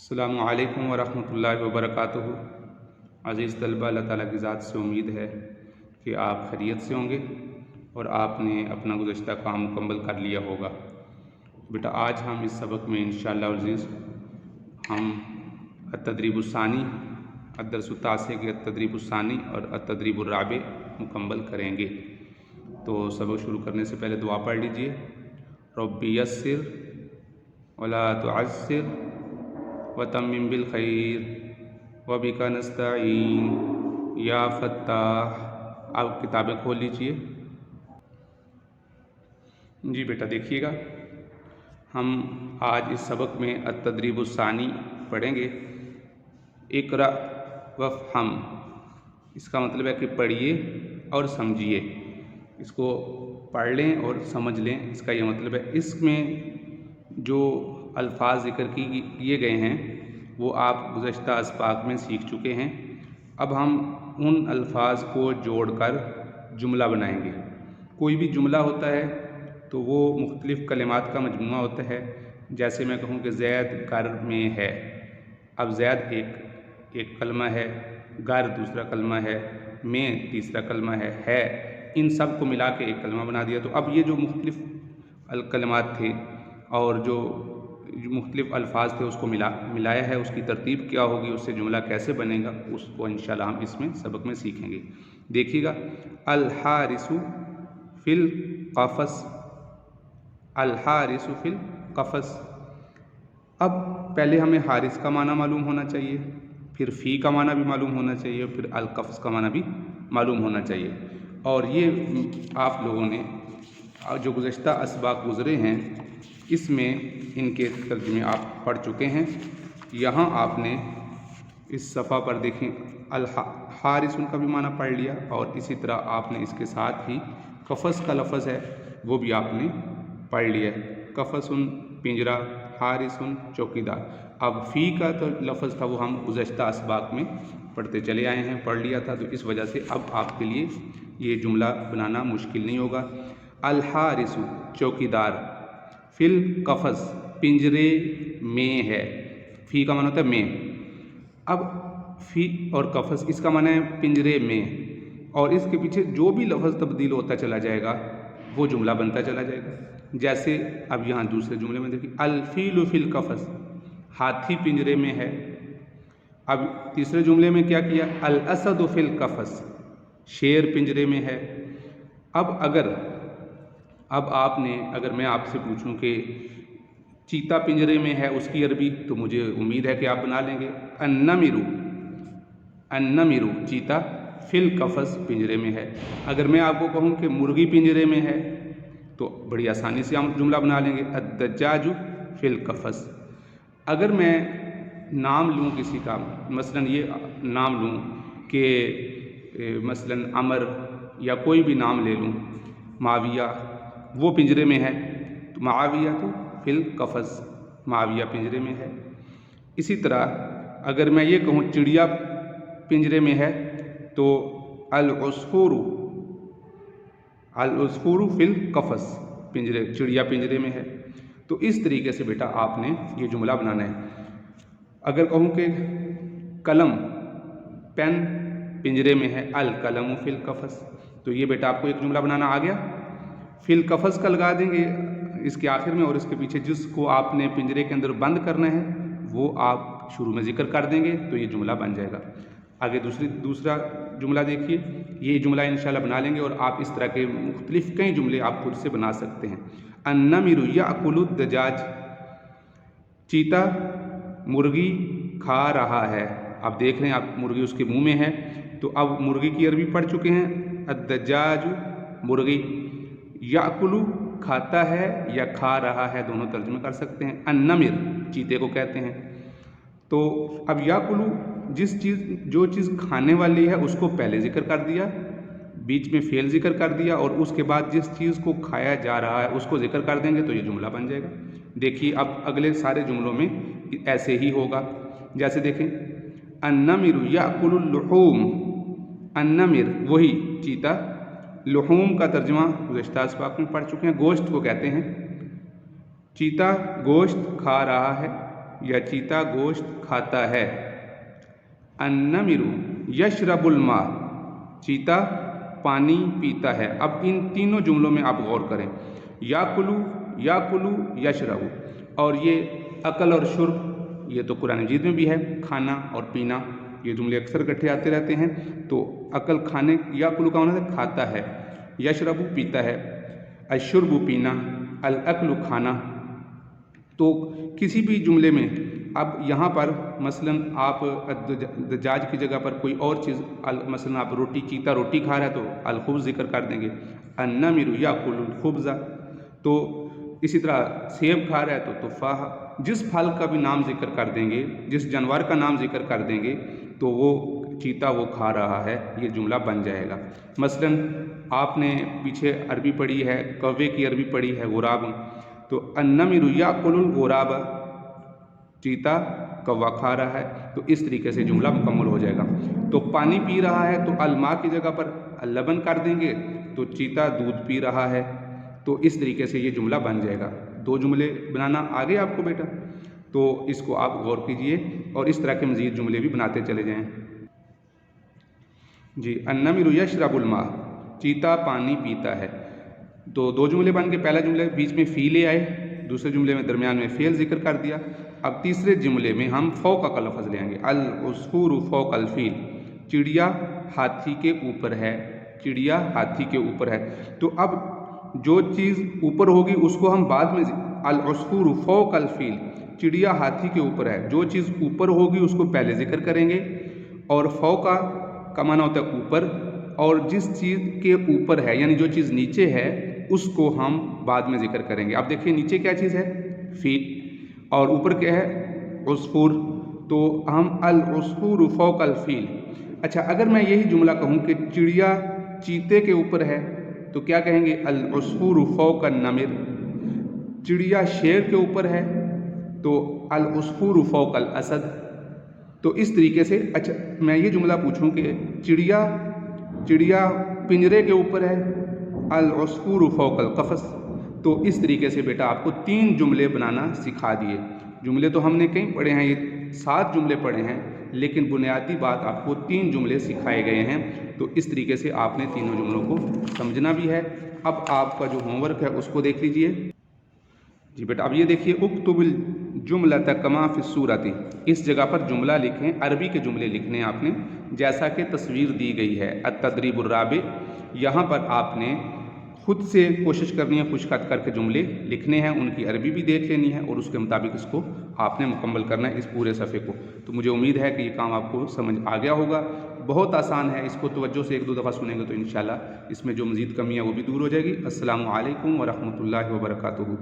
अस्सलामु अलैकुम वरहमतुल्लाहि वबरकातुहू। अज़ीज़ तलबा, अल्लाह ताला की ज़ात से उम्मीद है कि आप खैरियत से होंगे और आपने अपना गुज़श्ता काम मुकम्मल कर लिया होगा। बेटा, आज हम इस सबक में इंशाअल्लाह अज़ीज़ हम अत-तदरीबुस्सानी अद-दर्सुत-तासी के अत-तदरीबुस्सानी और अत-तदरीबुर्राबि मुकम्मल करेंगे। तो सबक शुरू करने से पहले दुआ पढ़ लीजिए। रब्बी यस्सिर वला तुअस्सिर वतम्मिम बिल खैर वबिका नस्तईन या फत्ताह। आप किताबें खोल लीजिए। जी बेटा, देखिएगा, हम आज इस सबक में अत-तदरीबुस्सानी पढ़ेंगे। इक़रा वफ़हम, इसका मतलब है कि पढ़िए और समझिए। इसको पढ़ लें और समझ लें, इसका ये मतलब है। इसमें जो अल्फाज ज़िक्र किए गए हैं वो आप गुज़श्ता अस्पाक में सीख चुके हैं। अब हम उन अल्फाज को जोड़कर जुमला बनाएंगे। कोई भी जुमला होता है तो वो मुख्तलिफ़ कलिमात का मजमूआ होता है। जैसे मैं कहूँ कि ज़ैद घर में है। अब ज़ैद एक कलमा है, घर दूसरा कलमा है, में तीसरा कलमा है, इन सब को मिला के एक कलमा बना दिया। तो अब ये जो मुख्तलिफ़ कलिमात थे और जो मुख्तलिफ़ अल्फाज थे उसको मिलाया है, उसकी तरतीब क्या होगी, उससे जुमला कैसे बनेगा, उसको इंशाअल्लाह हम इसमें सबक में सीखेंगे। देखिएगा, अल हारिसु फिल क़फ़स, अल हारिसु फिल क़फ़स। अब पहले हमें हारिस का माना मालूम होना चाहिए, फिर फ़ी का माना भी मालूम होना चाहिए, फिर अल क़फ़स का माना भी मालूम होना चाहिए। और ये आप लोगों ने जो गुज़श्ता असबाक गुज़रे हैं इसमें इनके तर्जुमे आप पढ़ चुके हैं। यहाँ आपने इस सफ़ा पर देखें, अल हारिस का भी माना पढ़ लिया और इसी तरह आपने इसके साथ ही क़फ़स का लफ़ज़ है वो भी आपने पढ़ लिया है। क़फ़सुन पिंजरा, हारिसुन चौकीदार। अब फ़ी का तो लफ़ज़ था वो हम गुज़श्ता असबाक में पढ़ते चले आए हैं, पढ़ लिया था, तो इस वजह से अब आपके लिए ये जुमला बनाना मुश्किल नहीं होगा। अल हारिसु चौकीदार, फिल क़फ़स पिंजरे में है। फ़ी का माना होता है में। अब फ़ी और क़फ़स इसका माना है पिंजरे में, और इसके पीछे जो भी लफ़ज़ तब्दील होता चला जाएगा वो जुमला बनता चला जाएगा। जैसे अब यहाँ दूसरे जुमले में देखिए, अल फ़ीलु फिल क़फ़स, हाथी पिंजरे में है। अब तीसरे जुमले में क्या किया, अल असदु फिल क़फ़स, शेर पिंजरे में है। अगर मैं आपसे पूछूं कि चीता पिंजरे में है, उसकी अरबी, तो मुझे उम्मीद है कि आप बना लेंगे। अन्नमिरु चीता फिल क़फ़स पिंजरे में है। अगर मैं आपको कहूँ कि मुर्गी पिंजरे में है तो बड़ी आसानी से हम जुमला बना लेंगे, अद्दज्जाजु फिल क़फ़स। अगर मैं नाम लूँ किसी का, मसलन ये नाम लूँ कि मसलन अमर, या कोई भी नाम ले लूँ, माविया, वो पिंजरे में है, तो माविया तो फिल क़फ़स, माविया पिंजरे में है। इसी तरह अगर मैं ये कहूँ चिड़िया पिंजरे में है तो अल उस्फूरु फिल क़फ़स, चिड़िया पिंजरे में है। तो इस तरीके से बेटा आपने ये जुमला बनाना है। अगर कहूँ कि कलम पेन पिंजरे में है, अल कलमु फिल क़फ़स, तो ये बेटा आपको एक जुमला बनाना आ गया। फिल क़फ़स का लगा देंगे इसके आखिर में, और इसके पीछे जिसको आपने पिंजरे के अंदर बंद करना है वो आप शुरू में ज़िक्र कर देंगे, तो ये जुमला बन जाएगा। आगे दूसरा जुमला देखिए, ये जुमला इंशाल्लाह बना लेंगे और आप इस तरह के मुख्तलिफ़ कई जुमले आप खुद से बना सकते हैं। अन्नमिरु याकुलु दजाज, चीता मुर्गी खा रहा है। आप देख रहे हैं, आप मुर्गी उसके मुंह में है, तो अब मुर्गी की अरबी पढ़ चुके हैं, अद्दजाजु मुर्गी, याकुलु खाता है या खा रहा है, दोनों तर्जुमे कर सकते हैं। अन्नमिर चीते को कहते हैं। तो अब याकुलु जो चीज़ खाने वाली है उसको पहले ज़िक्र कर दिया, बीच में फ़ेल ज़िक्र कर दिया, और उसके बाद जिस चीज़ को खाया जा रहा है उसको ज़िक्र कर देंगे तो ये जुमला बन जाएगा। देखिए, अब अगले सारे जुमलों में ऐसे ही होगा। जैसे देखें, अन्नमिरु याकुलुल लुहूम, अन्नमिर वही चीता, लुहूम का तर्जुमा गुज़श्ता असबाक में पढ़ चुके हैं, गोश्त को कहते हैं। चीता गोश्त खा रहा है, या चीता गोश्त खाता है। अन्नमिरु यशरबुल मा, चीता पानी पीता है। अब इन तीनों जुमलों में आप गौर करें, याकुलू यशरबु, और ये अकल और शुर्ब ये तो कुरान मजीद में भी है, खाना और पीना ये जुमले अक्सर इकट्ठे आते रहते हैं। तो अकल खाने, याकुलू का मतलब खाता है, यशरबु पीता है, अशुर्बु पीना, अल अकलु खाना। तो किसी भी जुमले में अब यहाँ पर मसलन आप दजाज की जगह पर कोई और चीज़, मसलन आप रोटी, चीता रोटी खा रहा है तो अल खुब्ज़ जिक्र कर देंगे, अन्नमिरु याकुलुल खुब्ज़ा। तो इसी तरह सेब खा रहा है तो तुफ़ाह, जिस फल का भी नाम जिक्र कर देंगे, जिस जानवर का नाम जिक्र कर देंगे तो वो चीता वो खा रहा है, ये जुमला बन जाएगा। मसलन आपने पीछे अरबी पढ़ी है, कौवे की अरबी पढ़ी है गुराब, तो अन्नमिरु याकुलुल गुराब, चीता कौवा खा रहा है। तो इस तरीके से जुमला मुकम्मल हो जाएगा। तो पानी पी रहा है तो अलमा की जगह पर लबन कर देंगे, तो चीता दूध पी रहा है। तो इस तरीके से ये जुमला बन जाएगा। 2 जुमले बनाना आ गए आपको बेटा, तो इसको आप गौर कीजिए और इस तरह के मज़ीद जुमले भी बनाते चले जाएं। जी, अन्नमिरु यशरबुल मा, चीता पानी पीता है। तो 2 जुमले बन के, पहला जुमले बीच में फ़ी ले आए, दूसरे जुमले में दरमियान में फ़ेल जिक्र कर दिया। अब तीसरे जुमले में हम फ़ौक़ का लफ्ज़ ले आएंगे, अल उसफूरु फ़ौक़ल फ़ील, चिड़िया हाथी के ऊपर है, चिड़िया हाथी के ऊपर है। तो अब जो चीज़ ऊपर होगी उसको हम बाद में, अल उसफूरु फ़ौक़ल फ़ील, चिड़िया हाथी के ऊपर है, जो चीज़ ऊपर होगी उसको पहले जिक्र करेंगे, और फ़ौक़ा का माना होता है ऊपर, और जिस चीज़ के ऊपर है यानी जो चीज़ नीचे है उसको हम बाद में जिक्र करेंगे। अब देखिए नीचे क्या चीज़ है, फ़ील, और ऊपर क्या है, उसफूर, तो हम अल उसफूरु फ़ौक़ल फ़ील। अच्छा, अगर मैं यही जुमला कहूँ कि चिड़िया चीते के ऊपर है तो क्या कहेंगे, अल उसफूरु फ़ौक़न नमिर, चिड़िया शेर के ऊपर है तो अल उसफूरु फ़ौक़ल असद। तो इस तरीके से, अच्छा मैं ये जुमला पूछूं कि चिड़िया पिंजरे के ऊपर है, अल उसफूरु फ़ौक़ल क़फ़स। तो इस तरीके से बेटा आपको 3 जुमले बनाना सिखा दिए। जुमले तो हमने कई पढ़े हैं, ये 7 जुमले पढ़े हैं, लेकिन बुनियादी बात आपको 3 जुमले सिखाए गए हैं। तो इस तरीके से आपने तीनों जुमलों को समझना भी है। अब आपका जो होमवर्क है उसको देख लीजिए। जी बेटा, अब ये देखिए, उक्तुबिल जुमलत कमा फी सूरति, इस जगह पर जुमला लिखें, अरबी के जुमले लिखने हैं आपने, जैसा कि तस्वीर दी गई है। अत-तदरीबुर राबि, यहाँ पर आपने खुद से कोशिश करनी है, खुशखत करके जुमले लिखने हैं, उनकी अरबी भी देख लेनी है और उसके मुताबिक इसको आपने मुकम्मल करना है, इस पूरे सफ़े को। तो मुझे उम्मीद है कि ये काम आपको समझ आ गया होगा। बहुत आसान है, इसको तवज्जो से 1-2 दफ़ा सुनेंगे तो इंशाल्लाह इसमें जो मज़ीद कमी है वो भी दूर हो जाएगी। अस्सलामु अलैकुम व रहमतुल्लाहि व बरकातुहू।